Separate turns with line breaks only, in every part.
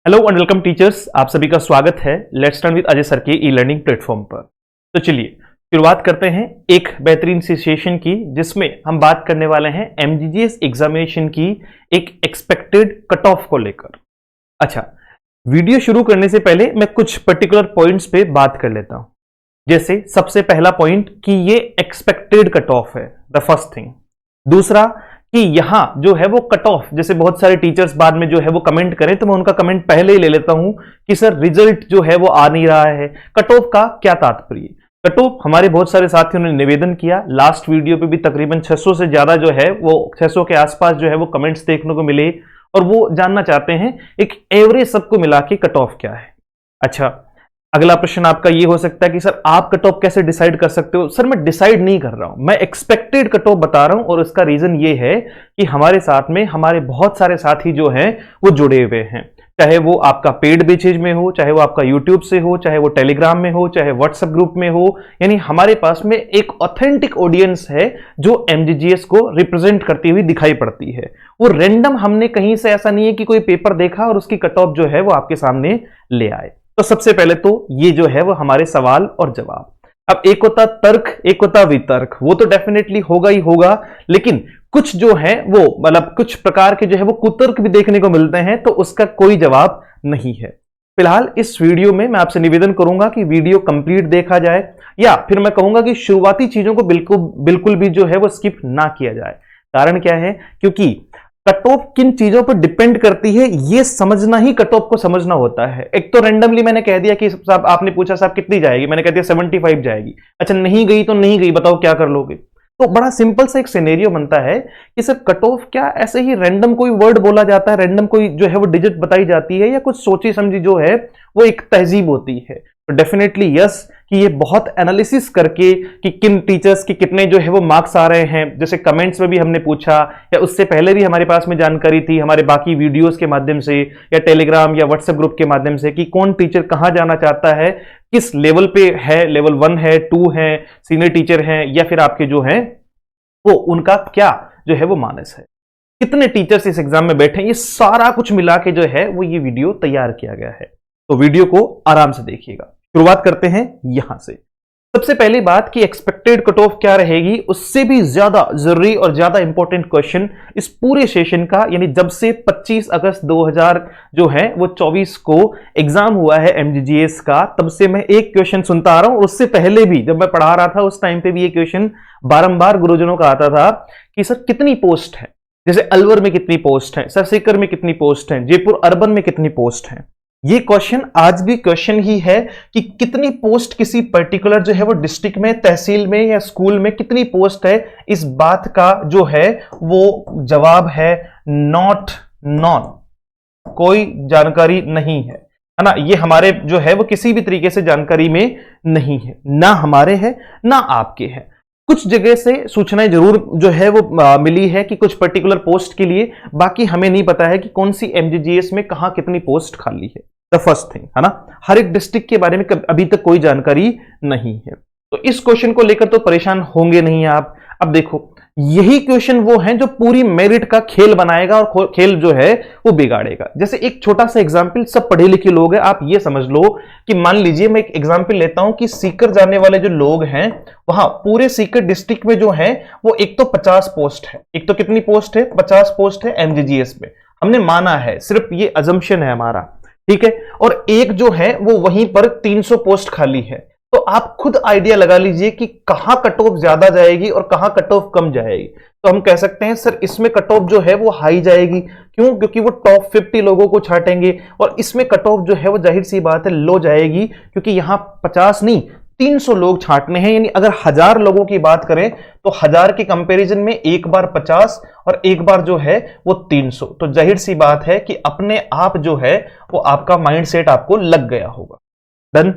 Hello and welcome teachers, आप सभी का स्वागत है let's learn with Ajay sir के ई लर्निंग प्लेटफॉर्म पर। तो चलिए शुरुआत करते हैं एक बेहतरीन सी सेशन की, जिसमें हम बात करने वाले हैं एमजीजीएस एग्जामिनेशन की एक एक्सपेक्टेड कट ऑफ को लेकर। अच्छा, वीडियो शुरू करने से पहले मैं कुछ पर्टिकुलर पॉइंट्स पे बात कर लेता हूं। जैसे सबसे पहला पॉइंट कि ये एक्सपेक्टेड कट ऑफ है, द फर्स्ट थिंग। दूसरा कि यहां जो है वो कट ऑफ, जैसे बहुत सारे टीचर्स बाद में जो है वो कमेंट करें तो मैं उनका कमेंट पहले ही ले लेता हूं कि सर रिजल्ट जो है वो आ नहीं रहा है, कट ऑफ का क्या तात्पर्य। कट ऑफ हमारे बहुत सारे साथियों ने निवेदन किया, लास्ट वीडियो पे भी तकरीबन 600 से ज्यादा जो है वो 600 के आसपास जो है वो कमेंट्स देखने को मिले और वो जानना चाहते हैं एक एवरेज सबको मिला के कट ऑफ क्या है। अच्छा, अगला प्रश्न आपका ये हो सकता है कि सर आप कट ऑफ कैसे डिसाइड कर सकते हो। सर मैं डिसाइड नहीं कर रहा हूं, मैं एक्सपेक्टेड कट ऑफ बता रहा हूं और उसका रीजन ये है कि हमारे साथ में हमारे बहुत सारे साथी जो हैं वो जुड़े हुए हैं, चाहे वो आपका पेड बैचेज में हो, चाहे वो आपका यूट्यूब से हो, चाहे वो टेलीग्राम में हो, चाहे व्हाट्सएप ग्रुप में हो। यानी हमारे पास में एक ऑथेंटिक ऑडियंस है जो एमजीजीएस को रिप्रेजेंट करती हुई दिखाई पड़ती है। वो रैंडम हमने कहीं से, ऐसा नहीं है कि कोई पेपर देखा और उसकी कट ऑफ जो है वो आपके सामने ले आए। तो सबसे पहले तो ये जो है वो हमारे सवाल और जवाब। अब एक होता तर्क, एक होता वितर्क, वो तो डेफिनेटली होगा ही होगा, लेकिन कुछ जो है वो मतलब कुछ प्रकार के जो है वो कुतर्क भी देखने को मिलते हैं, तो उसका कोई जवाब नहीं है। फिलहाल इस वीडियो में मैं आपसे निवेदन करूंगा कि वीडियो कंप्लीट देखा जाए, या फिर मैं कहूंगा कि शुरुआती चीजों को बिल्कुल भी जो है वो स्किप ना किया जाए। कारण क्या है, क्योंकि कट ऑफ किन चीजों पर डिपेंड करती है ये समझना ही कट ऑफ को समझना होता है। एक तो रैंडमली मैंने कह दिया कि साहब, आपने पूछा साहब कितनी जाएगी, मैंने कह दिया 75 जाएगी। अच्छा, नहीं गई तो नहीं गई, बताओ क्या कर लोगे। तो बड़ा सिंपल सा एक सिनेरियो बनता है कि सर कट ऑफ क्या ऐसे ही रैंडम कोई वर्ड बोला जाता है, रैंडम कोई जो है वो डिजिट बताई जाती है, या कुछ सोची समझी जो है वो एक तहजीब होती है। तो डेफिनेटली यस कि ये बहुत एनालिसिस करके कि किन टीचर्स के कितने जो है वो मार्क्स आ रहे हैं, जैसे कमेंट्स में भी हमने पूछा, या उससे पहले भी हमारे पास में जानकारी थी हमारे बाकी वीडियोस के माध्यम से, या टेलीग्राम या व्हाट्सएप ग्रुप के माध्यम से, कि कौन टीचर कहां जाना चाहता है, किस लेवल पे है, लेवल 1 है, 2 है, सीनियर टीचर है, या फिर आपके जो है वो उनका क्या जो है वो मानस है, कितने टीचर्स इस एग्जाम में बैठे, ये सारा कुछ मिला के जो है वो ये वीडियो तैयार किया गया है। तो वीडियो को आराम से देखिएगा। शुरुआत करते हैं यहां से। सबसे पहली बात कि एक्सपेक्टेड कट ऑफ क्या रहेगी, उससे भी ज्यादा जरूरी और ज्यादा इंपॉर्टेंट क्वेश्चन इस पूरे सेशन का, यानी जब से 25 अगस्त 2000 जो है वो 24 को एग्जाम हुआ है एमजीजीएस का, तब से मैं एक क्वेश्चन सुनता आ रहा हूं। और उससे पहले भी जब मैं पढ़ा रहा था उस टाइम पे भी ये क्वेश्चन बारंबार गुरुजनों का आता था कि सर कितनी पोस्ट है, जैसे अलवर में कितनी पोस्ट है, सर सीकर में कितनी पोस्ट है, जयपुर अर्बन में कितनी पोस्ट है। ये क्वेश्चन आज भी क्वेश्चन ही है कि कितनी पोस्ट किसी पर्टिकुलर जो है वो डिस्ट्रिक्ट में, तहसील में या स्कूल में कितनी पोस्ट है। इस बात का जो है वो जवाब है नॉट, नॉन, कोई जानकारी नहीं है ना। ये हमारे जो है वो किसी भी तरीके से जानकारी में नहीं है, ना हमारे है ना आपके है। कुछ जगह से सूचनाएं जरूर जो है वो मिली है कि कुछ पर्टिकुलर पोस्ट के लिए, बाकी हमें नहीं पता है कि कौन सी एमजीजीएस में कहां कितनी पोस्ट खाली है। द फर्स्ट थिंग है ना, हर एक डिस्ट्रिक्ट के बारे में अभी तक कोई जानकारी नहीं है। तो इस क्वेश्चन को लेकर तो परेशान होंगे नहीं आप। अब देखो, यही क्वेश्चन वो है जो पूरी मेरिट का खेल बनाएगा और खेल जो है वो बिगाड़ेगा। जैसे एक छोटा सा एग्जांपल, सब पढ़े लिखे लोग हैं, आप ये समझ लो कि मान लीजिए मैं एक एग्जांपल लेता हूं कि सीकर जाने वाले जो लोग हैं, वहां पूरे सीकर डिस्ट्रिक्ट में जो है वो एक तो 50 पोस्ट है, एक तो कितनी पोस्ट है, 50 पोस्ट है एमजीजीएस में, हमने माना है, सिर्फ ये अजम्पशन है हमारा, ठीक है। और एक जो है वो वहीं पर 300 पोस्ट खाली है। तो आप खुद आइडिया लगा लीजिए कि कहां कट ऑफ ज्यादा जाएगी और कहां कट ऑफ कम जाएगी। तो हम कह सकते हैं सर इसमें कट ऑफ जो है वो हाई जाएगी। क्यों? क्योंकि वो टॉप 50 लोगों को छांटेंगे, और इसमें कट ऑफ जो है वो जाहिर सी बात है लो जाएगी, क्योंकि यहां 50 नहीं 300 लोग छांटने हैं। यानी अगर 1000 लोगों की बात करें तो 1000 के कंपैरिजन में एक बार 50 और एक बार जो है वो 300। तो जाहिर सी बात है कि अपने आप जो है वो आपका माइंडसेट आपको लग गया होगा। डन।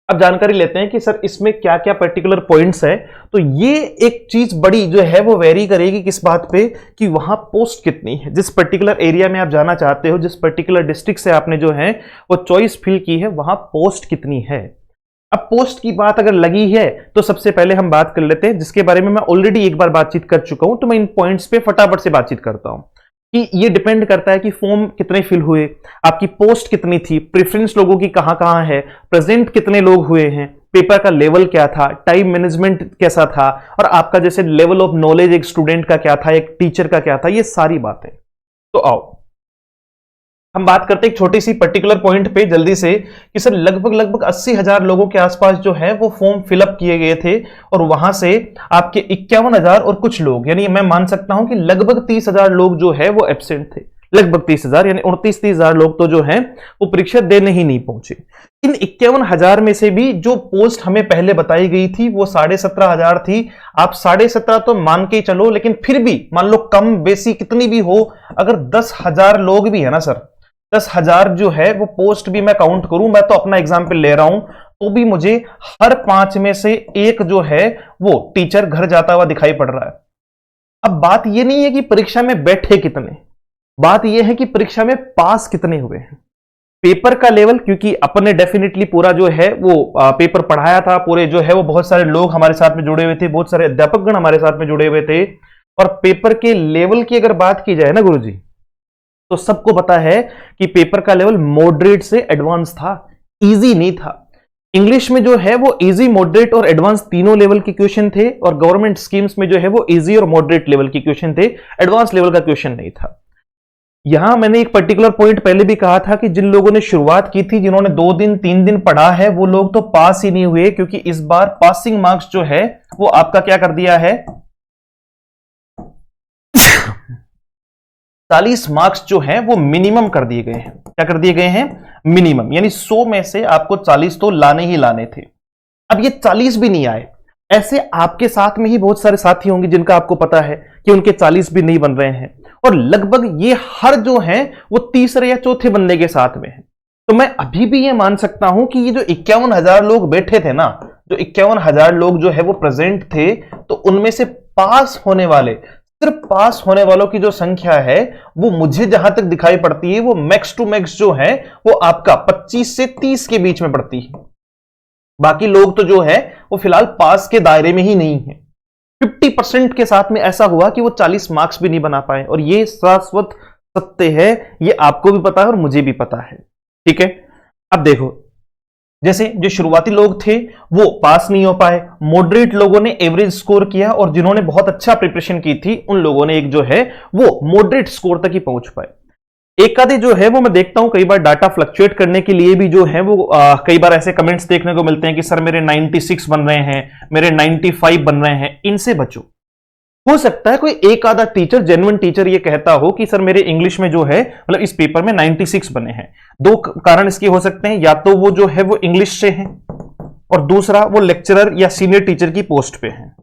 अब जानकारी लेते हैं कि सर इसमें क्या क्या पर्टिकुलर पॉइंट्स है। तो ये एक चीज बड़ी जो है वो वेरी करेगी किस बात पे, कि वहां पोस्ट कितनी है, जिस पर्टिकुलर एरिया में आप जाना चाहते हो, जिस पर्टिकुलर डिस्ट्रिक्ट से आपने जो है वो चॉइस फिल की है, वहां पोस्ट कितनी है। अब पोस्ट की बात अगर लगी है तो सबसे पहले हम बात कर लेते हैं, जिसके बारे में मैं ऑलरेडी एक बार बातचीत कर चुका हूं, तो मैं इन पॉइंट्स पे फटाफट से बातचीत करता हूं कि ये डिपेंड करता है कि फॉर्म कितने फिल हुए, आपकी पोस्ट कितनी थी, प्रेफरेंस लोगों की कहां कहां है, प्रेजेंट कितने लोग हुए हैं, पेपर का लेवल क्या था, टाइम मैनेजमेंट कैसा था, और आपका जैसे लेवल ऑफ नॉलेज एक स्टूडेंट का क्या था, एक टीचर का क्या था, ये सारी बातें। तो आओ हम बात करते हैं एक छोटी सी पर्टिकुलर पॉइंट पे जल्दी से कि सर लगभग 80,000 लोगों के आसपास जो है वो फॉर्म फिलअप किए गए थे, और वहां से आपके 51,000 और कुछ लोग, यानी मैं मान सकता हूं कि लगभग 30,000 लोग जो है वो एब्सेंट थे। लगभग 30,000 यानी 29-30,000 लोग तो जो है वो परीक्षा देने ही नहीं पहुंचे। इन 51,000 में से भी जो पोस्ट हमें पहले बताई गई थी वो 17,500 थी। आप 17,500 तो मान के चलो, लेकिन फिर भी मान लो कम बेसी कितनी भी हो, अगर 10,000 लोग भी है ना सर, 10,000 जो है वो पोस्ट भी मैं काउंट करूं, मैं तो अपना एग्जाम्पल ले रहा हूं, तो भी मुझे हर 5 में से एक जो है वो टीचर घर जाता हुआ दिखाई पड़ रहा है। अब बात ये नहीं है कि परीक्षा में बैठे कितने, बात यह है कि परीक्षा में पास कितने हुए हैं। पेपर का लेवल, क्योंकि अपन ने डेफिनेटली पूरा जो है वो पेपर पढ़ाया था, पूरे जो है वो बहुत सारे लोग हमारे साथ में जुड़े हुए थे, बहुत सारे अध्यापकगण हमारे साथ में जुड़े हुए थे, और पेपर के लेवल की अगर बात की जाए ना गुरुजी, तो सबको पता है कि पेपर का लेवल मॉडरेट से एडवांस था, इजी नहीं था। इंग्लिश में जो है वो इजी, मॉडरेट और एडवांस तीनों लेवल के क्वेश्चन थे, और गवर्नमेंट स्कीम्स में जो है वो इजी और मॉडरेट लेवल के क्वेश्चन थे, एडवांस लेवल का क्वेश्चन नहीं था। यहां मैंने एक पर्टिकुलर पॉइंट पहले भी कहा था कि जिन लोगों ने शुरुआत की थी, जिन्होंने 2 दिन 3 दिन पढ़ा है, वो लोग तो पास ही नहीं हुए, क्योंकि इस बार पासिंग मार्क्स जो है वो आपका क्या कर दिया है 40 मार्क्स जो है वो मिनिमम कर दिए गए हैं। क्या कर दिए गए हैं? मिनिमम, यानी 100 में से आपको 40 तो लाने ही लाने थे। अब ये 40 भी नहीं आए, ऐसे आपके साथ में ही बहुत सारे साथी होंगे जिनका आपको पता है कि उनके 40 भी नहीं बन रहे हैं, और लगभग ये हर जो है वो तीसरे या चौथे बनने के साथ में है। तो मैं अभी भी ये मान सकता हूं कि ये जो 51,000 लोग बैठे थे ना, जो 51,000 लोग जो है वो प्रेजेंट थे, तो उनमें से पास होने वाले, सिर्फ पास होने वालों की जो संख्या है वो मुझे जहां तक दिखाई पड़ती है वो मैक्स टू मैक्स जो है वो आपका 25 से 30 के बीच में पड़ती है। बाकी लोग तो जो है वो फिलहाल पास के दायरे में ही नहीं है। 50% के साथ में ऐसा हुआ कि वो 40 मार्क्स भी नहीं बना पाए, और ये शाश्वत सत्य है, ये आपको भी पता है और मुझे भी पता है। ठीक है, अब देखो, जैसे जो शुरुआती लोग थे वो पास नहीं हो पाए, मॉडरेट लोगों ने एवरेज स्कोर किया, और जिन्होंने बहुत अच्छा प्रिपरेशन की थी उन लोगों ने एक जो है वो मॉडरेट स्कोर तक ही पहुंच पाए। एक आधे जो है वो मैं देखता हूं कई बार डाटा फ्लक्चुएट करने के लिए भी जो है वो कई बार ऐसे कमेंट्स देखने को मिलते हैं कि सर मेरे 96 बन रहे हैं, मेरे 95 बन रहे हैं। इनसे बचो। हो सकता है कोई एक आधा टीचर, जेन्युइन टीचर, ये कहता हो कि सर मेरे इंग्लिश में जो है मतलब इस पेपर में 96 बने हैं। 2 कारण इसके हो सकते हैं, या तो वो जो है वो इंग्लिश से है, और दूसरा वो लेक्चरर या सीनियर टीचर की पोस्ट पे है।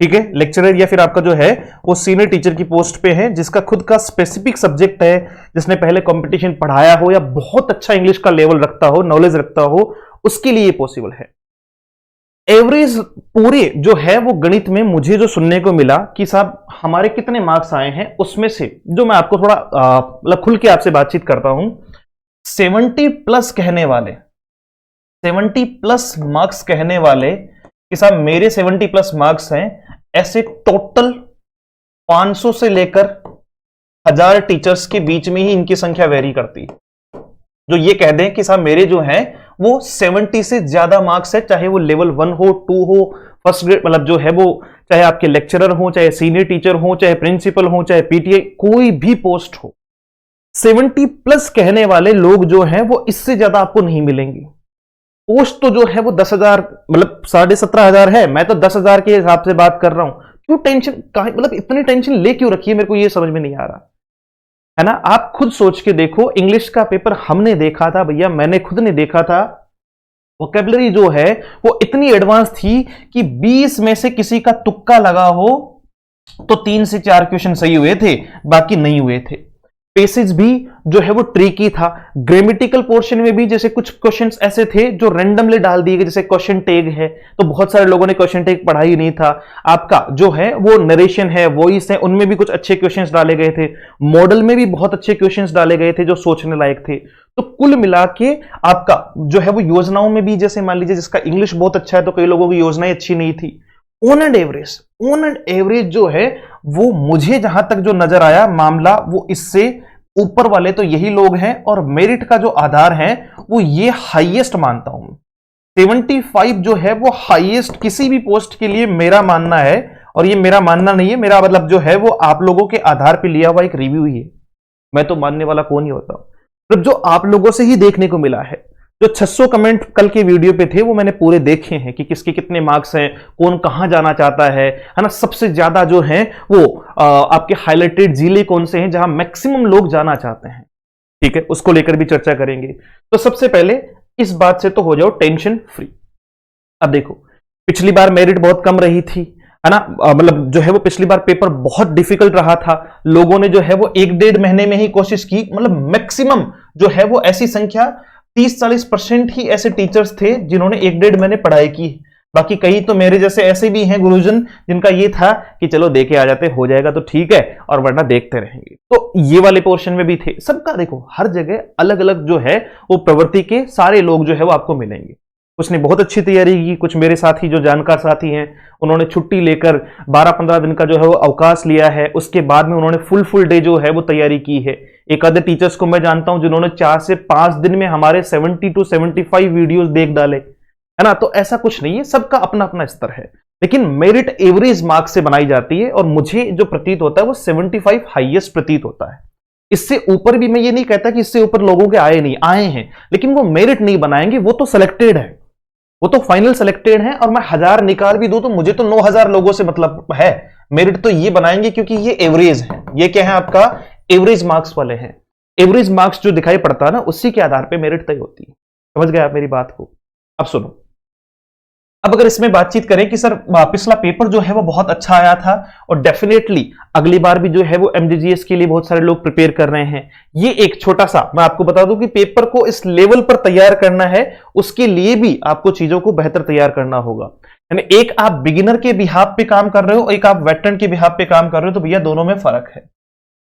ठीक है, लेक्चरर या फिर आपका जो है वो सीनियर टीचर की पोस्ट पे है, जिसका खुद का स्पेसिफिक सब्जेक्ट है, जिसने पहले कंपटीशन पढ़ाया हो या बहुत अच्छा इंग्लिश का लेवल रखता हो, नॉलेज रखता हो, उसके लिए पॉसिबल है। एवरेज पूरे जो है वो गणित में मुझे जो सुनने को मिला कि साहब हमारे कितने मार्क्स आए हैं, उसमें से जो मैं आपको थोड़ा मतलब खुल के आपसे बातचीत करता हूं, 70 प्लस कहने वाले, 70 प्लस मार्क्स कहने वाले कि साहब मेरे 70 प्लस मार्क्स हैं, ऐसे टोटल 500 से लेकर 1000 टीचर्स के बीच में ही इनकी संख्या वेरी करती है। जो ये कह दें कि साहब मेरे जो हैं वो 70 से ज्यादा मार्क्स है, चाहे वो लेवल 1 हो, 2 हो, फर्स्ट ग्रेड, मतलब जो है वो चाहे आपके लेक्चरर हो, चाहे सीनियर टीचर हो, चाहे प्रिंसिपल हो, चाहे पीटीए, कोई भी पोस्ट हो, 70 प्लस कहने वाले लोग जो हैं वो इससे ज्यादा आपको नहीं मिलेंगे। पोस्ट तो जो है वो 10,000 मतलब 17,500 है, मैं तो 10,000 के हिसाब से बात कर रहा हूं। क्यों टेंशन, मतलब इतनी टेंशन ले क्यों रखी है, मेरे को ये समझ में नहीं आ रहा है ना। आप खुद सोच के देखो, इंग्लिश का पेपर हमने देखा था भैया, मैंने खुद ने देखा था, वोकैबुलरी जो है वो इतनी एडवांस थी कि 20 में से किसी का तुक्का लगा हो तो 3 से 4 क्वेश्चन सही हुए थे, बाकी नहीं हुए थे। पेसेज भी जो है वो ट्रिकी था। ग्रामेटिकल पोर्शन में भी जैसे कुछ क्वेश्चंस ऐसे थे जो रैंडमली डाल दिए गए, जैसे क्वेश्चन टैग है, तो बहुत सारे लोगों ने क्वेश्चन टैग पढ़ा ही नहीं था। आपका जो है वो नरेशन है, वॉइस है, उनमें भी कुछ अच्छे क्वेश्चंस डाले गए थे। मॉडल में भी बहुत अच्छे क्वेश्चंस डाले गए थे जो सोचने लायक थे। तो कुल मिला के आपका जो है वो योजनाओं में भी, जैसे मान लीजिए जिसका इंग्लिश बहुत अच्छा है तो कई लोगों की योजनाएं अच्छी नहीं थी, ऑन एंड एवरेज जो है वो मुझे जहां तक जो नजर आया मामला, वो इससे ऊपर वाले तो यही लोग हैं, और मेरिट का जो आधार है वो ये हाईएस्ट मानता हूं। 75 जो है वो हाईएस्ट किसी भी पोस्ट के लिए मेरा मानना है, और ये मेरा मानना नहीं है, मेरा मतलब जो है वो आप लोगों के आधार पर लिया हुआ एक रिव्यू ही है। मैं तो मानने वाला कौन ही होता हूं, मतलब जो आप लोगों से ही देखने को मिला है। जो 600 कमेंट कल के वीडियो पे थे वो मैंने पूरे देखे हैं कि किसके कितने मार्क्स हैं, कौन कहां जाना चाहता है ना। सबसे ज्यादा जो है वो आपके हाईलाइटेड जिले कौन से हैं जहां मैक्सिमम लोग जाना चाहते हैं, ठीक है, उसको लेकर भी चर्चा करेंगे। तो सबसे पहले इस बात से तो हो जाओ टेंशन फ्री। अब देखो, पिछली बार मेरिट बहुत कम रही थी, है ना, मतलब जो है वो पिछली बार पेपर बहुत डिफिकल्ट रहा था। लोगों ने जो है वो 1-1.5 महीने में ही कोशिश की, मतलब मैक्सिमम जो है वो ऐसी संख्या 30-40% ही ऐसे टीचर्स थे जिन्होंने 1-1.5 महीने पढ़ाई की। बाकी कई तो मेरे जैसे ऐसे भी हैं गुरुजन जिनका ये था कि चलो देके आ जाते, हो जाएगा तो ठीक है, और वरना देखते रहेंगे। तो ये वाले पोर्शन में भी थे। सबका देखो हर जगह अलग अलग जो है वो प्रवृत्ति के सारे लोग जो है वो आपको मिलेंगे। कुछ ने बहुत अच्छी तैयारी की, कुछ मेरे साथी जो जानकार साथी हैं उन्होंने छुट्टी लेकर 12-15 दिन का जो है वो अवकाश लिया है, उसके बाद में उन्होंने फुल डे जो है वो तैयारी की है। एक आधे टीचर्स को मैं जानता हूं जिन्होंने 4 से 5 दिन में हमारे 70 to 75 वीडियोस देख डाले, है ना। तो ऐसा कुछ नहीं है, सबका अपना अपना स्तर है, लेकिन मेरिट एवरेज मार्क्स से बनाई जाती है, और मुझे जो प्रतीत होता है वो 75 हाईएस्ट प्रतीत होता है। इससे ऊपर भी मैं ये नहीं कहता कि इससे ऊपर लोगों के आए नहीं, आए हैं, लेकिन वो मेरिट नहीं बनाएंगे, वो तो सिलेक्टेड है, वो तो फाइनल सिलेक्टेड है। और मैं 1000 निकाल भी दूं तो मुझे तो 9000 लोगों से मतलब है। मेरिट तो ये बनाएंगे क्योंकि ये एवरेज है, ये क्या है आपका एवरेज मार्क्स वाले हैं। एवरेज मार्क्स जो दिखाई पड़ता है ना, उसी के आधार पे मेरिट तय होती है। समझ गए आप मेरी बात को? अब सुनो, अब अगर इसमें बातचीत करें कि सर पिछला पेपर जो है वो बहुत अच्छा आया था, और डेफिनेटली अगली बार भी जो है वो एमजीजीएस के लिए बहुत सारे लोग प्रिपेयर कर रहे हैं। ये एक छोटा सा मैं आपको बता दूं कि पेपर को इस लेवल पर तैयार करना है, उसके लिए भी आपको चीजों को बेहतर तैयार करना होगा। यानी एक आप बिगिनर के बिहाफ पे काम कर रहे हो, एक आप वेटरन के बिहाफ पे काम कर रहे हो, तो भैया दोनों में फर्क है।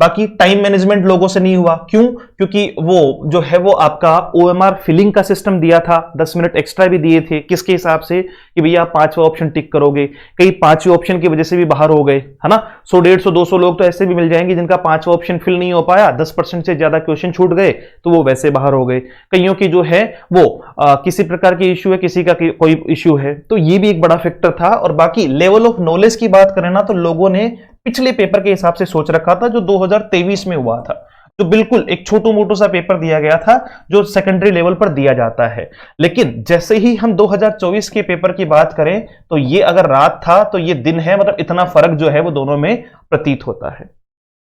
बाकी टाइम मैनेजमेंट लोगों से नहीं हुआ, क्यों? क्योंकि वो जो है वो आपका ओएमआर फिलिंग का सिस्टम दिया था, 10 मिनट एक्स्ट्रा भी दिए थे। किसके हिसाब से? कि भैया आप 5वां ऑप्शन टिक करोगे। कई 5वें ऑप्शन की वजह से भी बाहर हो गए, है ना। 100, 150, 200 लोग तो ऐसे भी मिल जाएंगे जिनका 5वां ऑप्शन फिल नहीं हो पाया, 10% से ज्यादा क्वेश्चन छूट गए, तो वो वैसे बाहर हो गए। कईयों की जो है वो किसी प्रकार की इश्यू है, किसी का कोई इश्यू है, तो ये भी एक बड़ा फैक्टर था। और बाकी लेवल ऑफ नॉलेज की बात करें ना, तो लोगों ने पिछले पेपर के हिसाब से सोच रखा था जो 2023 में हुआ था, जो बिल्कुल एक छोटू मोटू सा पेपर दिया गया था जो सेकेंडरी लेवल पर दिया जाता है। लेकिन जैसे ही हम 2024 के पेपर की बात करें, तो ये अगर रात था तो ये दिन है, मतलब इतना फर्क जो है वो दोनों में प्रतीत होता है।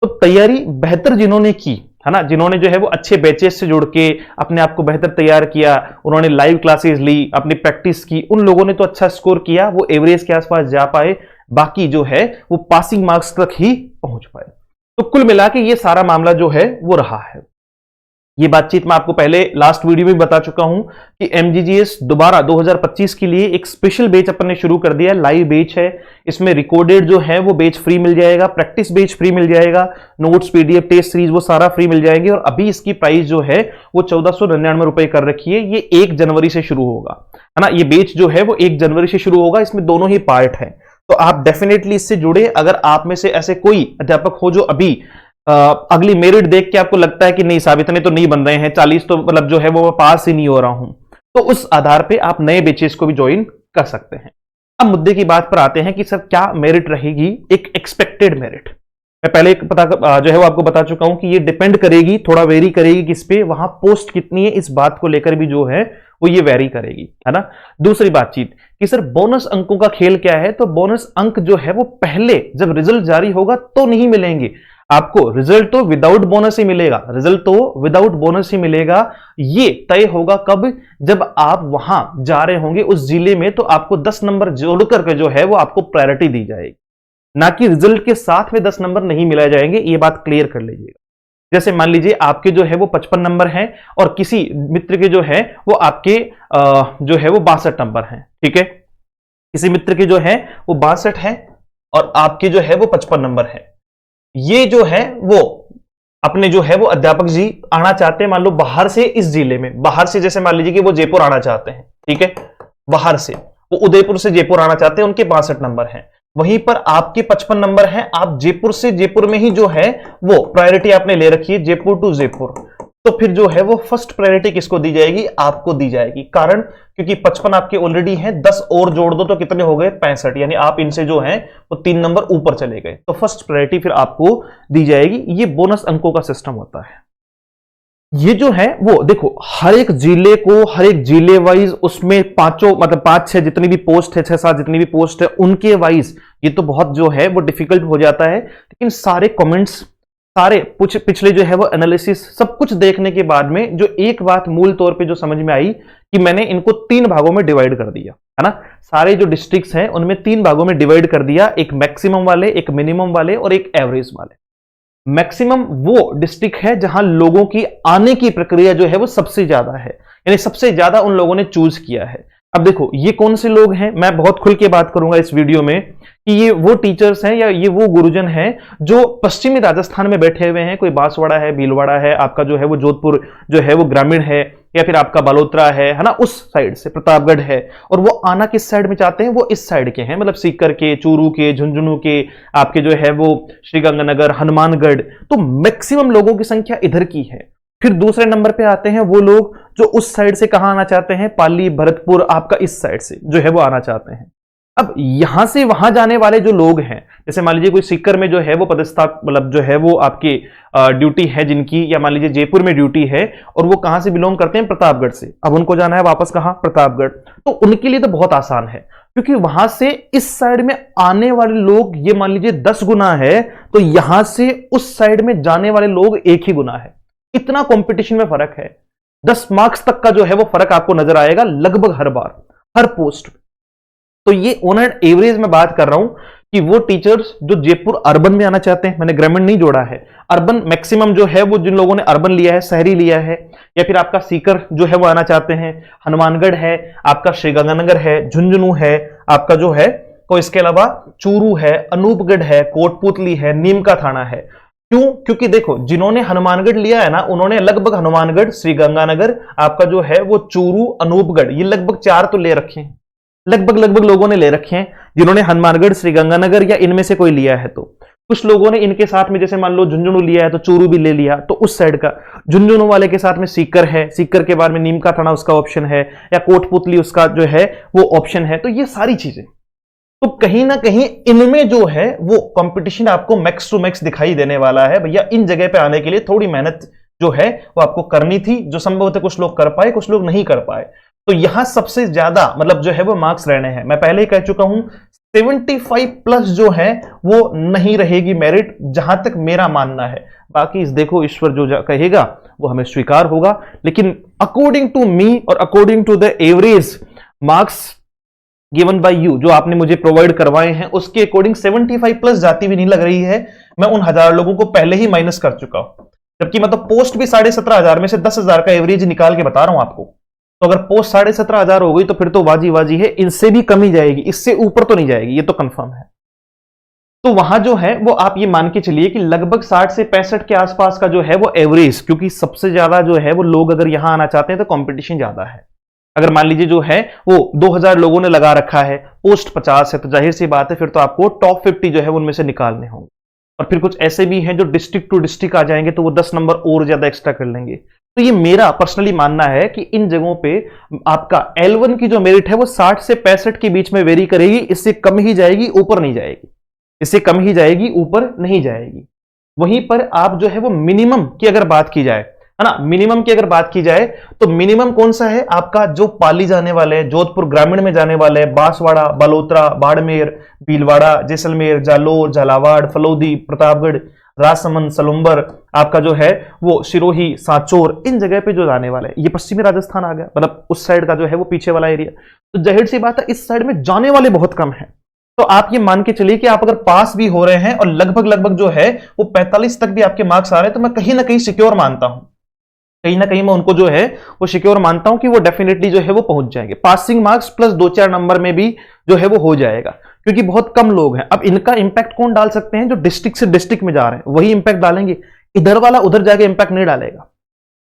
तो तैयारी बेहतर जिन्होंने की, है ना, जिन्होंने जो है वो अच्छे बैचेस से जुड़ के अपने आप को बेहतर तैयार किया, उन्होंने लाइव क्लासेस ली, अपनी प्रैक्टिस की, उन लोगों ने तो अच्छा स्कोर किया, वो एवरेज के आसपास जा पाए। बाकी जो है वो पासिंग मार्क्स तक ही पहुंच पाए। तो कुल मिला के ये सारा मामला जो है वो रहा है। ये बातचीत मैं आपको पहले लास्ट वीडियो में बता चुका हूं कि एमजीजीएस दोबारा 2025 के लिए एक स्पेशल बैच अपन ने शुरू कर दिया है। लाइव बैच है, इसमें रिकॉर्डेड जो है वो बैच फ्री मिल जाएगा, प्रैक्टिस बैच फ्री मिल जाएगा, नोट्स, पीडीएफ, टेस्ट सीरीज वो सारा फ्री मिल जाएंगे। और अभी इसकी प्राइस जो है वो 1499 रुपए कर रखी है। ये 1 जनवरी से शुरू होगा, है ना। ये बैच जो है वो 1 जनवरी से शुरू होगा, इसमें दोनों ही पार्ट है। तो आप डेफिनेटली इससे जुड़े। अगर आप में से ऐसे कोई अध्यापक हो जो अभी अगली मेरिट देख के आपको लगता है कि नहीं साहब इतने तो नहीं बन रहे हैं, 40 तो मतलब जो है वो पास ही नहीं हो रहा हूं, तो उस आधार पे आप नए बैचेस को भी ज्वाइन कर सकते हैं। अब मुद्दे की बात पर आते हैं कि सर क्या मेरिट रहेगी, एक एक्सपेक्टेड मेरिट। मैं पहले जो है वो आपको बता चुका हूं कि ये डिपेंड करेगी, थोड़ा वेरी करेगी किस पे, वहां पोस्ट कितनी है, इस बात को लेकर भी जो है वो ये वेरी करेगी, है ना। दूसरी बातचीत कि सर बोनस अंकों का खेल क्या है, तो बोनस अंक जो है वो पहले जब रिजल्ट जारी होगा तो नहीं मिलेंगे आपको। रिजल्ट तो विदाउट बोनस ही मिलेगा, रिजल्ट तो विदाउट बोनस ही मिलेगा। ये तय होगा कब? जब आप वहां जा रहे होंगे उस जिले में, तो आपको 10 नंबर जोड़ करके जो है वो आपको प्रायोरिटी दी जाएगी, ना कि रिजल्ट के साथ में 10 नंबर नहीं मिलाए जाएंगे। ये बात क्लियर कर लीजिएगा। जैसे मान लीजिए आपके जो है वो 55 नंबर हैं और किसी मित्र के जो है वो आपके जो है वो 62 नंबर हैं, ठीक है। किसी मित्र के जो है वो 62 है और आपके जो है वो 55 नंबर है। ये जो है वो अपने जो है वो अध्यापक जी आना चाहते हैं, मान लो बाहर से, इस जिले में बाहर से, जैसे मान लीजिए कि वो जयपुर आना चाहते हैं, ठीक है, बाहर से वो उदयपुर से जयपुर आना चाहते हैं, उनके 62 नंबर हैं। वहीं पर आपके 55 नंबर हैं, आप जयपुर से जयपुर में ही जो है वो प्रायोरिटी आपने ले रखी है, जयपुर टू जयपुर। तो फिर जो है वो फर्स्ट प्रायोरिटी किसको दी जाएगी? आपको दी जाएगी। कारण क्योंकि 55 आपके ऑलरेडी हैं, 10 और जोड़ दो तो कितने हो गए? 65, यानी आप इनसे जो है वो 3 नंबर ऊपर चले गए, तो फर्स्ट प्रायोरिटी फिर आपको दी जाएगी। ये बोनस अंकों का सिस्टम होता है। ये जो है वो देखो, हर एक जिले को, हर एक जिले वाइज उसमें पांचों मतलब 5-6 जितनी भी पोस्ट है, 6-7 जितनी भी पोस्ट है उनके वाइज ये तो बहुत जो है वो डिफिकल्ट हो जाता है। लेकिन सारे कमेंट्स, सारे पिछले जो है वो एनालिसिस सब कुछ देखने के बाद में जो एक बात मूल तौर पे जो समझ में आई कि मैंने इनको 3 भागों में डिवाइड कर दिया है ना। सारे जो डिस्ट्रिक्ट्स हैं उनमें 3 भागों में डिवाइड कर दिया, एक मैक्सिमम वाले, एक मिनिमम वाले और एक एवरेज वाले। मैक्सिमम वो डिस्ट्रिक्ट है जहां लोगों की आने की प्रक्रिया जो है वो सबसे ज्यादा है, यानी सबसे ज्यादा उन लोगों ने चूज किया है। अब देखो ये कौन से लोग हैं, मैं बहुत खुल के बात करूंगा इस वीडियो में कि ये वो टीचर्स हैं या ये वो गुरुजन हैं जो पश्चिमी राजस्थान में बैठे हुए हैं। कोई बांसवाड़ा है, भीलवाड़ा है, आपका जो है वो जोधपुर जो है वो ग्रामीण है, या फिर आपका बालोतरा है ना, उस साइड से प्रतापगढ़ है, और वो आना किस साइड में चाहते हैं? वो इस साइड के हैं, मतलब सीकर के, चूरू के, झुंझुनू के, आपके जो है वो श्रीगंगानगर, हनुमानगढ़। तो मैक्सिमम लोगों की संख्या इधर की है। फिर दूसरे नंबर पे आते हैं वो लोग जो उस साइड से कहां आना चाहते हैं? पाली, भरतपुर, आपका इस साइड से जो है वो आना चाहते हैं। अब यहां से वहां जाने वाले जो लोग हैं, जैसे मान लीजिए कोई सीकर में जो है वो पदस्थाप मतलब जो है वो आपकी ड्यूटी है जिनकी, या मान लीजिए जयपुर में ड्यूटी है और वो कहां से बिलोंग करते हैं? प्रतापगढ़ से। अब उनको जाना है वापस कहां? प्रतापगढ़। तो उनके लिए तो बहुत आसान है, क्योंकि वहां से इस साइड में आने वाले लोग ये मान लीजिए 10 गुना है, तो यहां से उस साइड में जाने वाले लोग 1 ही गुना है। इतना कंपटीशन में फर्क है, 10 मार्क्स तक का जो है वो फर्क आपको नजर आएगा लगभग हर बार, हर पोस्ट। तो ये ऑन एन एवरेज में बात कर रहा हूं कि वो टीचर्स जो जयपुर अर्बन में आना चाहते हैं, मैंने ग्रामीण नहीं जोड़ा है, अर्बन मैक्सिमम जो है वो जिन लोगों ने अर्बन लिया है, शहरी लिया है, या फिर आपका सीकर जो है वो आना चाहते हैं, हनुमानगढ़ है, आपका श्रीगंगानगर है, झुंझुनू है, आपका जो है को इसके अलावा चूरू है, अनूपगढ़ है, कोटपुतली है, नीम का थाना है। क्यों? क्योंकि देखो जिन्होंने हनुमानगढ़ लिया है ना, उन्होंने लगभग हनुमानगढ़, श्रीगंगानगर, आपका जो है वो चूरू, अनूपगढ़, ये लगभग 4 तो ले रखे हैं, लगभग लोगों ने ले रखे हैं जिन्होंने हनुमानगढ़, श्रीगंगानगर या इनमें से कोई लिया है। तो कुछ लोगों ने इनके साथ में जैसे मान लो झुंझुनू लिया है तो चूरू भी ले लिया, तो उस साइड का झुंझुनू वाले के साथ में सीकर है, सीकर के बाद में नीम का थाना उसका ऑप्शन है, या कोटपुतली उसका जो है वो ऑप्शन है। तो ये सारी चीजें, तो कहीं ना कहीं इनमें जो है वो कंपटीशन आपको मैक्स टू मैक्स दिखाई देने वाला है। भैया इन जगह पे आने के लिए थोड़ी मेहनत जो है वो आपको करनी थी, जो संभवतः कुछ लोग कर पाए, कुछ लोग नहीं कर पाए। तो यहां सबसे ज्यादा मतलब जो है वो मार्क्स रहने हैं। मैं पहले ही कह चुका हूं 75 प्लस जो है वो नहीं रहेगी मेरिट, जहां तक मेरा मानना है। बाकी देखो ईश्वर जो कहेगा वो हमें स्वीकार होगा, लेकिन अकॉर्डिंग टू मी और according to the average marks given by you जो आपने मुझे प्रोवाइड करवाए हैं, उसके अकॉर्डिंग 75 प्लस जाती भी नहीं लग रही है। मैं उन 1000 लोगों को पहले ही माइनस कर चुका हूं, जबकि मतलब पोस्ट भी 17,500 में से 10,000 का एवरेज निकाल के बता रहा हूं आपको। तो अगर पोस्ट 17,500 हो गई तो फिर तो वाजी वाजी है, इनसे भी कम ही जाएगी, इससे ऊपर तो नहीं जाएगी, ये तो कंफर्म है। तो वहां जो है वो आप ये मान के चलिए कि लगभग 60 से 65 के आसपास का जो है वो एवरेज, क्योंकि सबसे ज्यादा जो है वो लोग अगर यहां आना चाहते हैं तो कंपटीशन ज्यादा है। अगर मान लीजिए जो है वो 2000 लोगों ने लगा रखा है, पोस्ट 50 है, तो जाहिर सी बात है फिर तो आपको टॉप 50 जो है उनमें से निकालने होंगे। और फिर कुछ ऐसे भी हैं जो डिस्ट्रिक्ट टू डिस्ट्रिक्ट आ जाएंगे तो वो 10 नंबर और ज्यादा एक्स्ट्रा कर लेंगे। तो ये मेरा पर्सनली मानना है कि इन जगहों पे आपका L1 की जो मेरिट है वो 60 से 65 के बीच में वेरी करेगी, इससे कम ही जाएगी, ऊपर नहीं जाएगी, इससे कम ही जाएगी, ऊपर नहीं जाएगी। वहीं पर आप जो है वो मिनिमम की अगर बात की जाए, है ना, मिनिमम की अगर बात की जाए तो मिनिमम कौन सा है आपका? जो पाली जाने वाले, जोधपुर ग्रामीण में जाने वाले, बांसवाड़ा, बालोतरा, बाड़मेर, भीलवाड़ा, जैसलमेर, जालोर, झालावाड़, फलौदी, प्रतापगढ़, राजसमंद, सलुंबर, आपका जो है वो सिरोही, सांचौर, इन जगह पे जो जाने वाले हैं, ये पश्चिमी राजस्थान आ गया, मतलब उस साइड का जो है वो पीछे वाला एरिया। तो जाहिर सी बात है इस साइड में जाने वाले बहुत कम है। तो आप ये मान के चलिए कि आप अगर पास भी हो रहे हैं और लगभग जो है वो 45 तक भी आपके मार्क्स आ रहे हैं, तो मैं कहीं ना कहीं सिक्योर मानता हूं, कहीं ना कहीं मैं उनको जो है वो सिक्योर मानता हूं कि वो डेफिनेटली जो है वो पहुंच जाएंगे। पासिंग मार्क्स प्लस 2-4 नंबर में भी जो है वो हो जाएगा, क्योंकि बहुत कम लोग हैं। अब इनका इंपैक्ट कौन डाल सकते हैं? जो डिस्ट्रिक्ट से डिस्ट्रिक्ट में जा रहे हैं वही इंपैक्ट डालेंगे, इधर वाला उधर जाके इंपैक्ट नहीं डालेगा।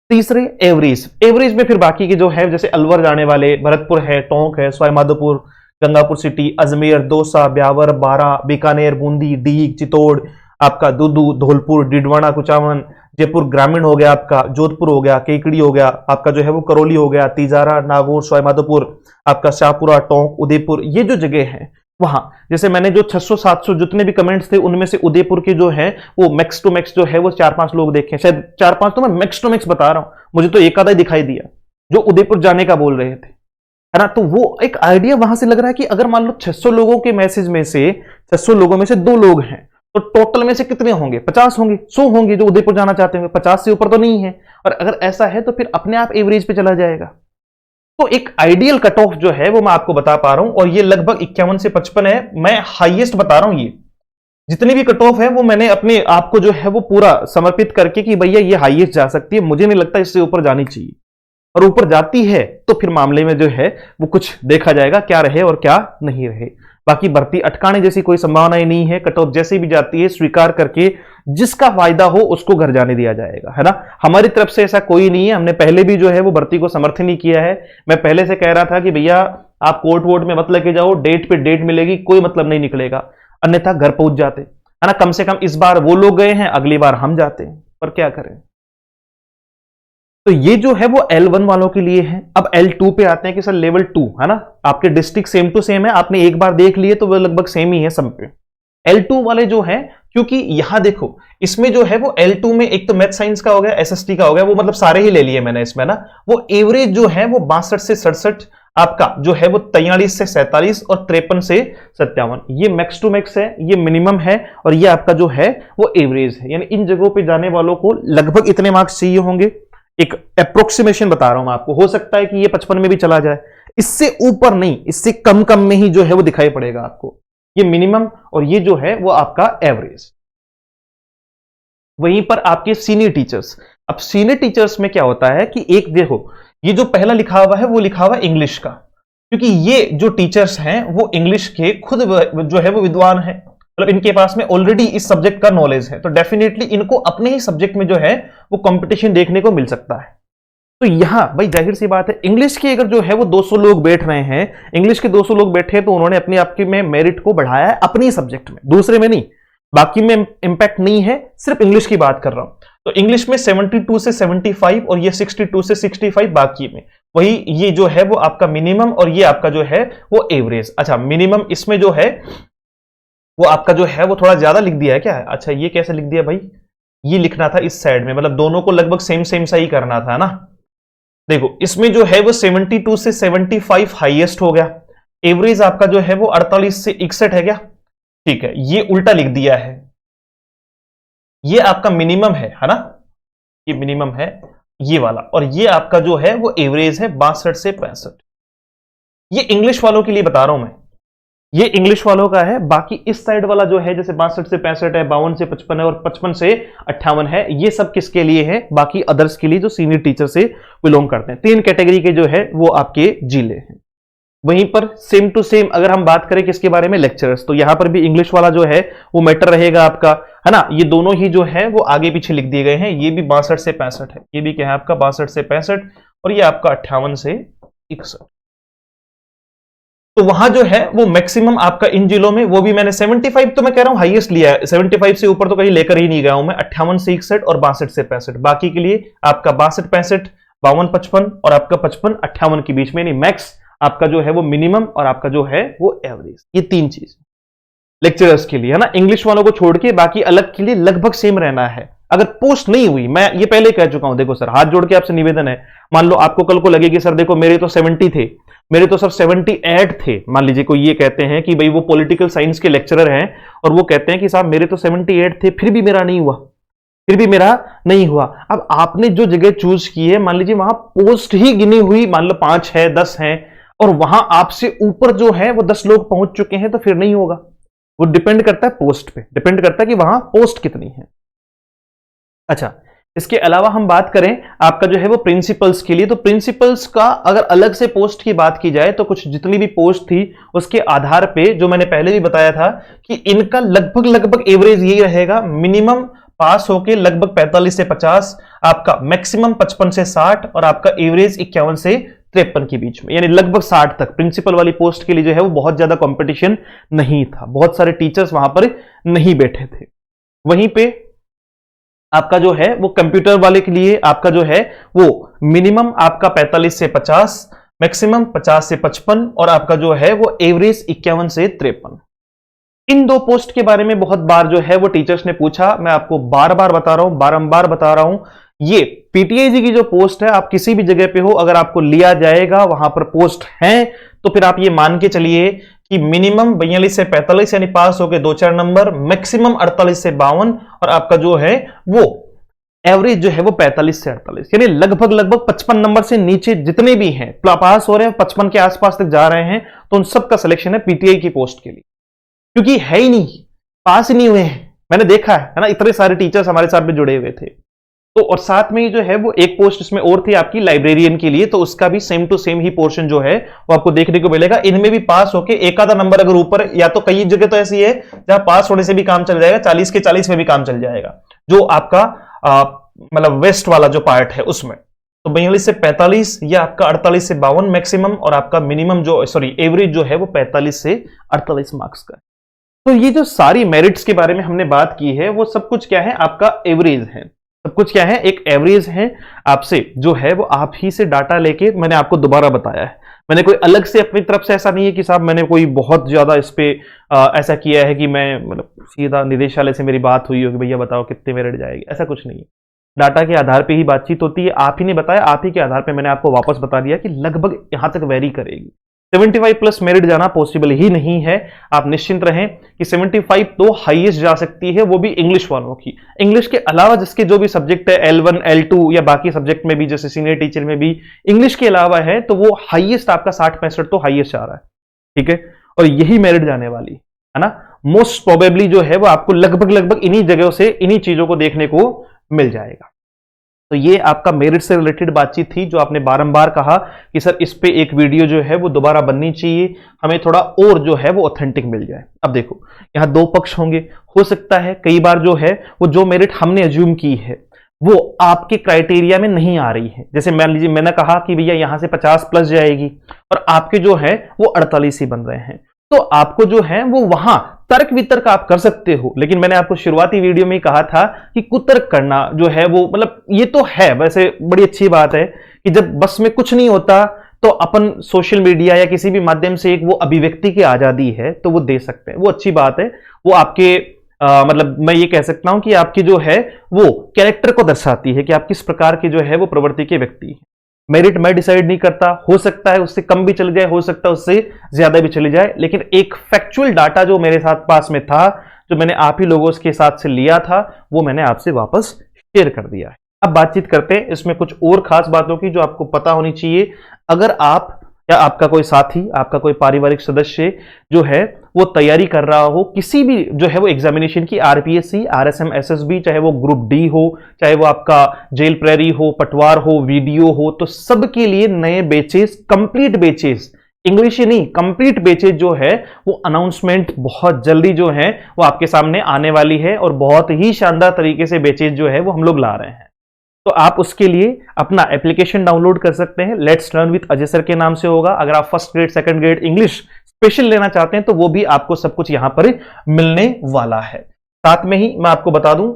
तीसरे एवरेज, एवरेज में फिर बाकी के जो है जैसे अलवर जाने वाले, भरतपुर है, टोंक है, सवाई माधोपुर, गंगापुर सिटी, अजमेर, दौसा, ब्यावर, बारा, बीकानेर, बूंदी, डीग, चित्तौड़, आपका दुदू, धौलपुर, डिडवाना, कुचामन, जयपुर ग्रामीण हो गया, आपका जोधपुर हो गया, केकड़ी हो गया, आपका जो है वो करौली हो गया, तिजारा, नागौर, सवाईमाधोपुर, आपका शाहपुरा, टोंक, उदयपुर, ये जो जगह है वहां, जैसे मैंने जो 600-700 जितने भी कमेंट्स थे उनमें से उदयपुर के जो है वो मैक्स टू मैक्स जो है वो 4-5 लोग देखे, शायद 4-5 तो मैं मैक्स टू मैक्स बता रहा हूं, मुझे तो एक आधा ही दिखाई दिया जो उदयपुर जाने का बोल रहे थे, है ना। तो वो एक आइडिया वहां से लग रहा है कि अगर मान लो 600 लोगों के मैसेज में से 600 लोगों में से 2 लोग हैं तो टोटल में से कितने होंगे, 50 होंगे, 100 होंगे जो उदयपुर जाना चाहते होंगे, 50 से ऊपर तो नहीं है। और अगर ऐसा है तो फिर अपने आप एवरेज पे चला जाएगा। तो एक आइडियल कट ऑफ जो है वो मैं आपको बता पा रहा हूं, और ये लगभग 51 से 55 है। मैं हाईएस्ट बता रहा हूं, ये जितनी भी कट ऑफ है वो मैंने अपने आप को जो है वो पूरा समर्पित करके कि भैया ये हाईएस्ट जा सकती है, मुझे नहीं लगता इससे ऊपर जानी चाहिए। और ऊपर जाती है तो फिर मामले में जो है वो कुछ देखा जाएगा क्या रहे और क्या नहीं रहे। बाकी भर्ती अटकाने जैसी कोई संभावना ही नहीं है। कट ऑफ जैसे भी जाती है स्वीकार करके जिसका फायदा हो उसको घर जाने दिया जाएगा, है ना। हमारी तरफ से ऐसा कोई नहीं है, हमने पहले भी जो है वो भर्ती को समर्थन ही किया है। मैं पहले से कह रहा था कि भैया आप कोर्ट वोट में मत लेके जाओ, डेट पे डेट मिलेगी, कोई मतलब नहीं निकलेगा, अन्यथा घर पहुंच जाते, है ना। कम से कम इस बार वो लोग गए हैं, अगली बार हम जाते हैं, पर क्या करें। तो ये जो है वो L1 वालों के लिए है। अब L2 पे आते हैं कि सर लेवल 2, है ना, आपके डिस्ट्रिक्ट सेम टू सेम है, आपने एक बार देख लिए तो वो लगभग सेम ही है सब पे। L2 वाले जो है, क्योंकि यहां देखो इसमें जो है वो L2 में एक तो मैथ साइंस का हो गया, SST का हो गया, वो मतलब सारे ही ले लिए मैंने इसमें ना। वो एवरेज जो है वो 62 से 67, आपका जो है वो 43 से 47 और 53 से 57, ये मैक्स टू मैक्स है, ये मिनिमम है, और ये आपका जो है वो एवरेज है। यानी इन जगहों पे जाने वालों को लगभग इतने मार्क्स चाहिए होंगे। एक अप्रोक्सीमेशन बता रहा हूं मैं आपको, हो सकता है कि ये 55 में भी चला जाए, इससे ऊपर नहीं, इससे कम कम में ही जो है वो दिखाई पड़ेगा आपको, ये मिनिमम और ये जो है वो आपका एवरेज। वहीं पर आपके सीनियर टीचर्स, अब सीनियर टीचर्स में क्या होता है कि एक देखो ये जो पहला लिखा हुआ है वो लिखा हुआ है इंग्लिश का, क्योंकि ये जो टीचर्स हैं वो इंग्लिश के खुद जो है वो विद्वान है, मतलब इनके पास में ऑलरेडी इस सब्जेक्ट का नॉलेज है, तो डेफिनेटली इनको अपने ही सब्जेक्ट में जो है वो कंपटीशन देखने को मिल सकता है। तो यहां भाई जाहिर सी बात है, इंग्लिश के अगर जो है वो 200 लोग बैठ रहे हैं, इंग्लिश के 200 लोग बैठे तो उन्होंने अपने आप के में मेरिट को बढ़ाया है अपनी सब्जेक्ट में, दूसरे में नहीं, बाकी में इंपैक्ट नहीं है, सिर्फ इंग्लिश की बात कर रहा हूं। तो इंग्लिश में 72 से 75 और ये 62 से 65 बाकी में, वही ये जो है वो आपका मिनिमम और ये आपका जो है वो एवरेज। अच्छा मिनिमम इसमें जो है वो आपका जो है वो थोड़ा ज्यादा लिख दिया है क्या? अच्छा ये कैसे लिख दिया भाई, ये लिखना था इस साइड में, मतलब दोनों को लगभग सेम सेम सा ही करना था ना। देखो इसमें जो है वो 72 से 75 हाईएस्ट हो गया, एवरेज आपका जो है वो 48 से 61 है क्या? ठीक है, ये उल्टा लिख दिया है, ये आपका मिनिमम है ना, ये मिनिमम है ये वाला, और ये आपका जो है वो एवरेज है 62 से 65। ये इंग्लिश वालों के लिए बता रहा हूं मैं, ये इंग्लिश वालों का है। बाकी इस साइड वाला जो है जैसे 62 से 65 है, 52 से 55 है और 55 से 58 है, ये सब किसके लिए है? बाकी अदर्स के लिए जो सीनियर टीचर से बिलोंग करते हैं। 3 कैटेगरी के जो है वो आपके जिले हैं। वहीं पर सेम टू सेम अगर हम बात करें किसके बारे में, लेक्चरर्स, तो यहां पर भी इंग्लिश वाला जो है वो मैटर रहेगा आपका, है ना। ये दोनों ही जो है वो आगे पीछे लिख दिए गए हैं, ये भी 62 से 65 है, ये भी क्या है आपका 62 से 65 और ये आपका 58 से 61। तो वहां जो है वो मैक्सिमम आपका इन जिलों में, वो भी मैंने 75 तो मैं कह रहा हूं हाईएस्ट लिया है, 75 से ऊपर तो कहीं लेकर ही नहीं गया हूं मैं। 58 से 61 और 62 से 65, बाकी के लिए आपका 62 65, 52 55 और आपका 55 58 के बीच में, नहीं मैक्स आपका जो है वो मिनिमम और आपका जो है वो एवरेज, ये 3 चीज लेक्चरर्स के लिए, है ना। इंग्लिश वालों को छोड़ के बाकी अलग के लिए लगभग सेम रहना है। अगर पोस्ट नहीं हुई, मैं ये पहले कह चुका हूं, देखो सर हाथ जोड़ के आपसे निवेदन है, मान लो आपको कल को लगे कि सर देखो मेरे तो 70 थे, मेरे तो सर 78 थे, मान लीजिए कोई ये कहते हैं कि भाई वो पॉलिटिकल साइंस के लेक्चरर हैं और वो कहते हैं कि साहब मेरे तो 78 थे, फिर भी मेरा नहीं हुआ। अब आपने जो जगह चूज की है, मान लीजिए वहां पोस्ट ही गिनी हुई मान लो 5 है 10 है और वहां आपसे ऊपर जो है वो 10 लोग पहुंच चुके हैं, तो फिर नहीं होगा। वो डिपेंड करता है पोस्ट पे, डिपेंड करता है कि वहां पोस्ट कितनी है। अच्छा, इसके अलावा हम बात करें आपका जो है वो प्रिंसिपल्स के लिए, तो प्रिंसिपल्स का अगर अलग से पोस्ट की बात की जाए तो कुछ जितनी भी पोस्ट थी उसके आधार पे, जो मैंने पहले भी बताया था कि इनका लगभग एवरेज यही रहेगा, मिनिमम पास होके लगभग 45 से 50, आपका मैक्सिमम 55 से 60 और आपका एवरेज 51 से 53 के बीच में, यानी लगभग 60 तक। प्रिंसिपल वाली पोस्ट के लिए जो है वो बहुत ज्यादा कंपटीशन नहीं था, बहुत सारे टीचर्स वहां पर नहीं बैठे थे। वहीं पे आपका जो है वो कंप्यूटर वाले के लिए आपका जो है वो मिनिमम आपका 45 से 50, मैक्सिमम 50 से 55 और आपका जो है वो एवरेज 51 से 53। इन दो पोस्ट के बारे में बहुत बार जो है वो टीचर्स ने पूछा, मैं आपको बार बार बता रहा हूं, बारंबार बता रहा हूं, ये पीटीआईजी की जो पोस्ट है, आप किसी भी जगह पे हो, अगर आपको लिया जाएगा वहां पर पोस्ट है तो फिर आप ये मान के चलिए कि मिनिमम 42 से 45 यानी पास होके 2-4 नंबर, मैक्सिमम 48 से 52 और आपका जो है वो एवरेज जो है वो 45 से 48, यानी लगभग 55 नंबर से नीचे जितने भी हैं पास हो रहे हैं, 55 के आसपास तक जा रहे हैं, तो उन सब का सिलेक्शन है पीटीआई की पोस्ट के लिए, क्योंकि है ही नहीं, पास ही नहीं हुए हैं। मैंने देखा है ना, इतने सारे टीचर्स हमारे साथ में जुड़े हुए थे। तो और साथ में ही जो है वो एक पोस्ट इसमें और थी आपकी लाइब्रेरियन के लिए, तो उसका भी सेम टू सेम ही पोर्शन जो है वो आपको देखने को मिलेगा। इनमें भी पास होके एक आधा नंबर अगर ऊपर, या तो कई जगह तो ऐसी है जहां पास होने से भी काम चल जाएगा, 40 के 40 में भी काम चल जाएगा, जो आपका मतलब वेस्ट वाला जो पार्ट है उसमें। तो 42 से 45 या आपका 48 से 52 मैक्सिमम, और आपका मिनिमम जो एवरेज जो है वो 45 से 48 मार्क्स का। तो ये जो सारी मेरिट्स के बारे में हमने बात की है वो सब कुछ क्या है, आपका एवरेज है, सब कुछ क्या है, एक एवरेज है। आपसे जो है वो आप ही से डाटा लेके मैंने आपको दोबारा बताया है, मैंने कोई अलग से अपनी तरफ से ऐसा नहीं है कि साहब मैंने कोई बहुत ज्यादा इस पे ऐसा किया है कि मैं मतलब सीधा निदेशालय से मेरी बात हुई हो कि भैया बताओ कितने मेरिट जाएगी, ऐसा कुछ नहीं है। डाटा के आधार पे ही बातचीत होती है, आप ही ने बताया, आप ही के आधार पे मैंने आपको वापस बता दिया कि लगभग यहां तक वेरी करेगी। 75 प्लस मेरिट जाना पॉसिबल ही नहीं है, आप निश्चिंत रहें कि 75 तो हाईएस्ट जा सकती है, वो भी इंग्लिश वालों की। इंग्लिश के अलावा जिसके जो भी सब्जेक्ट है L1 L2 या बाकी सब्जेक्ट में भी, जैसे सीनियर टीचर में भी इंग्लिश के अलावा है, तो वो हाईएस्ट आपका 60-65 तो हाईएस्ट जा रहा है, ठीक है। और यही मेरिट जाने वाली है ना, मोस्ट प्रोबेबली जो है वो आपको लगभग इन्हीं जगहों से इन्हीं चीजों को देखने को मिल जाएगा। तो ये आपका मेरिट से रिलेटेड बातचीत थी, जो आपने बारंबार कहा कि सर इस पे एक वीडियो जो है वो दोबारा बननी चाहिए, हमें थोड़ा और जो है वो ऑथेंटिक मिल जाए। अब देखो यहां दो पक्ष होंगे, हो सकता है कई बार जो है वो जो मेरिट हमने अज्यूम की है वो आपके क्राइटेरिया में नहीं आ रही है। जैसे मान लीजिए मैंने कहा कि भैया यहां से 50 प्लस जाएगी और आपके जो है वो 48 ही बन रहे हैं, तो आपको जो है वो वहां तर्क वितर्क आप कर सकते हो, लेकिन मैंने आपको शुरुआती वीडियो में ही कहा था कि कुतर्क करना जो है वो मतलब ये तो है, वैसे बड़ी अच्छी बात है कि जब बस में कुछ नहीं होता तो अपन सोशल मीडिया या किसी भी माध्यम से एक वो अभिव्यक्ति की आजादी है तो वो दे सकते हैं, वो अच्छी बात है। वो आपके मतलब मैं ये कह सकता हूं कि आपकी जो है वो कैरेक्टर को दर्शाती है कि आप किस प्रकार के जो है वो प्रवृत्ति के व्यक्ति हैं। मेरिट मैं डिसाइड नहीं करता, हो सकता है उससे कम भी चल जाए, हो सकता है उससे ज्यादा भी चली जाए, लेकिन एक फैक्चुअल डाटा जो मेरे साथ पास में था, जो मैंने आप ही लोगों के साथ से लिया था, वो मैंने आपसे वापस शेयर कर दिया है। अब बातचीत करते हैं इसमें कुछ और खास बातों की जो आपको पता होनी चाहिए। अगर आप या आपका कोई साथी, आपका कोई पारिवारिक सदस्य जो है वो तैयारी कर रहा हो किसी भी जो है वो एग्जामिनेशन की, आरपीएससी, आरएसएम, एसएसबी, चाहे वो ग्रुप डी हो, चाहे वो आपका जेल प्रेरी हो, पटवार हो, वीडियो हो, तो सबके लिए नए बैचेस, कंप्लीट बैचेस, इंग्लिश ही नहीं कंप्लीट बैचेस जो है वो अनाउंसमेंट बहुत जल्दी जो है वो आपके सामने आने वाली है, और बहुत ही शानदार तरीके से बैचेस जो है वो हम लोग ला रहे हैं। तो आप उसके लिए अपना एप्लीकेशन डाउनलोड कर सकते हैं, let's learn with Ajay sir के नाम से होगा। अगर आप first grade, second grade English special लेना चाहते हैं तो वो भी आपको सब कुछ यहां पर मिलने वाला है। साथ में ही मैं आपको बता दूं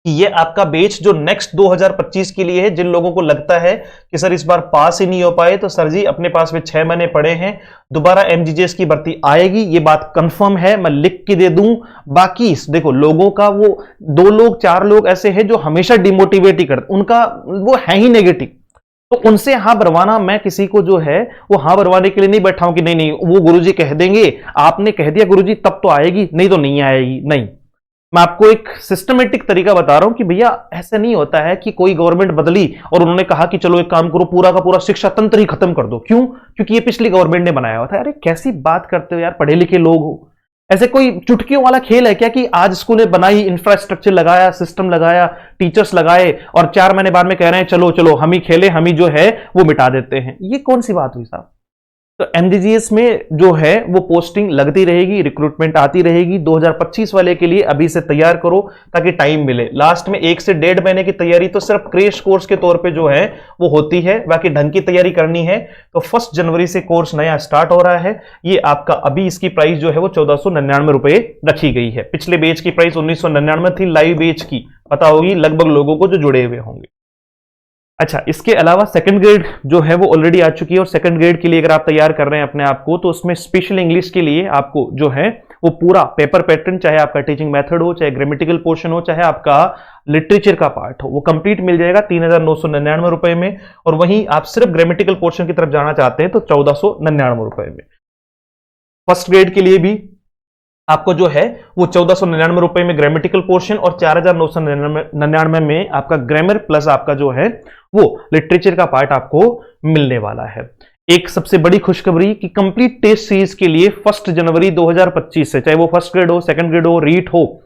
कि ये आपका बैच जो नेक्स्ट 2025 के लिए है, जिन लोगों को लगता है कि सर इस बार पास ही नहीं हो पाए, तो सर जी अपने पास में 6 महीने पड़े हैं, दोबारा एमजीजीएस की भर्ती आएगी, ये बात कंफर्म है, मैं लिख के दे दूं। बाकी देखो लोगों का वो 2 लोग 4 लोग ऐसे हैं जो हमेशा डिमोटिवेट ही करते, उनका वो है ही नेगेटिव, तो उनसे हाँ भरवाना, मैं किसी को जो है वो हाँ भरवाने के लिए नहीं बैठा हूं कि नहीं नहीं वो गुरुजी कह देंगे, आपने कह दिया गुरुजी तब तो आएगी, नहीं तो नहीं आएगी। नहीं, मैं आपको एक सिस्टमेटिक तरीका बता रहा हूं कि भैया ऐसा नहीं होता है कि कोई गवर्नमेंट बदली और उन्होंने कहा कि चलो एक काम करो, पूरा का पूरा शिक्षा तंत्र ही खत्म कर दो। क्यों? क्योंकि ये पिछली गवर्नमेंट ने बनाया हुआ था। अरे कैसी बात करते हो यार, पढ़े लिखे लोग हो, ऐसे कोई चुटकियों वाला खेल है क्या कि आज स्कूल ने बनाई, इंफ्रास्ट्रक्चर लगाया, सिस्टम लगाया, टीचर्स लगाए और 4 महीने बाद में कह रहे हैं चलो चलो हम ही खेले, हम ही जो है वो मिटा देते हैं। ये कौन सी बात हुई साहब? तो एमजीजीएस में जो है वो पोस्टिंग लगती रहेगी, रिक्रूटमेंट आती रहेगी। 2025 वाले के लिए अभी से तैयार करो ताकि टाइम मिले। लास्ट में 1 से 1.5 महीने की तैयारी तो सिर्फ क्रैश कोर्स के तौर पे जो है वो होती है, बाकी ढंग की तैयारी करनी है तो 1 जनवरी से कोर्स नया स्टार्ट हो रहा है। ये आपका अभी इसकी प्राइस जो है वो 1499 रुपए रखी गई है। पिछले बैच की प्राइस 1999 थी, लाइव बैच की पता होगी लगभग लोगों को जो जुड़े हुए होंगे। अच्छा, इसके अलावा सेकंड ग्रेड जो है वो ऑलरेडी आ चुकी है और सेकंड ग्रेड के लिए अगर आप तैयार कर रहे हैं अपने आप को तो उसमें स्पेशल इंग्लिश के लिए आपको जो है वो पूरा पेपर पैटर्न, चाहे आपका टीचिंग मेथड हो, चाहे ग्रामेटिकल पोर्शन हो, चाहे आपका लिटरेचर का पार्ट हो, वो कंप्लीट मिल जाएगा 3999 रुपए में। और वहीं आप सिर्फ ग्रामेटिकल पोर्शन की तरफ जाना चाहते हैं तो 1499 रुपए में। फर्स्ट ग्रेड के लिए भी आपको जो है वो 1499 रुपए में ग्रामेटिकल पोर्शन और 4999 में आपका ग्रामर प्लस आपका जो है वो लिटरेचर का पार्ट आपको मिलने वाला है। एक सबसे बड़ी खुशखबरी कि कंप्लीट टेस्ट सीरीज के लिए 1 जनवरी 2025 से, चाहे वो फर्स्ट ग्रेड हो, सेकंड ग्रेड हो, रीट हो,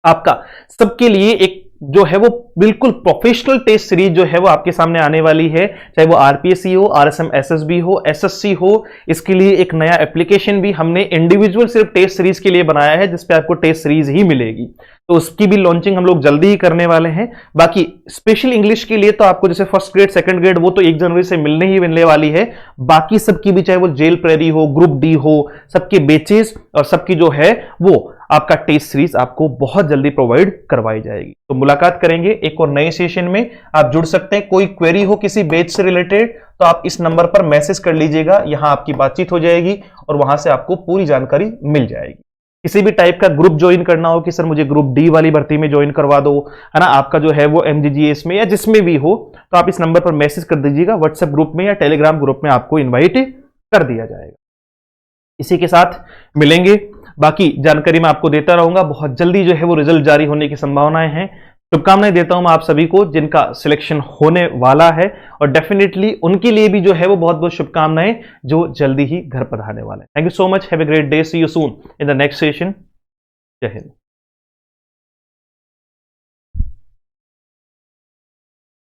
आपका सबके लिए एक जो है वो बिल्कुल प्रोफेशनल टेस्ट सीरीज जो है वो आपके सामने आने वाली है। चाहे वो आरपीएससी हो, आरएसएम एसएसबी हो, एसएससी हो, इसके लिए एक नया एप्लीकेशन भी हमने इंडिविजुअल सिर्फ टेस्ट सीरीज के लिए बनाया है जिसपे आपको टेस्ट सीरीज ही मिलेगी। तो उसकी भी लॉन्चिंग हम लोग जल्दी ही करने वाले हैं। बाकी स्पेशल इंग्लिश के लिए तो आपको जैसे फर्स्ट ग्रेड, सेकंड ग्रेड वो तो 1 जनवरी से मिलने वाली है। बाकी सबकी भी, चाहे वो जेल प्रेरी हो, ग्रुप डी हो, सबके बेचेस और सबकी जो है वो आपका टेस्ट सीरीज आपको बहुत जल्दी प्रोवाइड करवाई जाएगी। तो मुलाकात करेंगे एक और नए सेशन में। आप जुड़ सकते हैं। कोई क्वेरी हो किसी बैच से रिलेटेड तो आप इस नंबर पर मैसेज कर लीजिएगा, यहां आपकी बातचीत हो जाएगी और वहां से आपको पूरी जानकारी मिल जाएगी। किसी भी टाइप का ग्रुप ज्वाइन करना हो कि सर मुझे ग्रुप डी वाली भर्ती में ज्वाइन करवा दो, है ना, आपका जो है वो एमजीजीएस में या जिसमें भी हो, तो आप इस नंबर पर मैसेज कर दीजिएगा। व्हाट्सएप ग्रुप में या टेलीग्राम ग्रुप में आपको इन्वाइट कर दिया जाएगा। इसी के साथ मिलेंगे, बाकी जानकारी मैं आपको देता रहूंगा। बहुत जल्दी जो है वो रिजल्ट जारी होने की संभावनाएं हैं। शुभकामनाएं देता हूं मैं आप सभी को जिनका सिलेक्शन होने वाला है और डेफिनेटली उनके लिए भी जो है वो बहुत बहुत शुभकामनाएं जो जल्दी ही घर पर आने वाले हैं। Thank you so much, have a great day, see you soon in the next session. जय हिंद।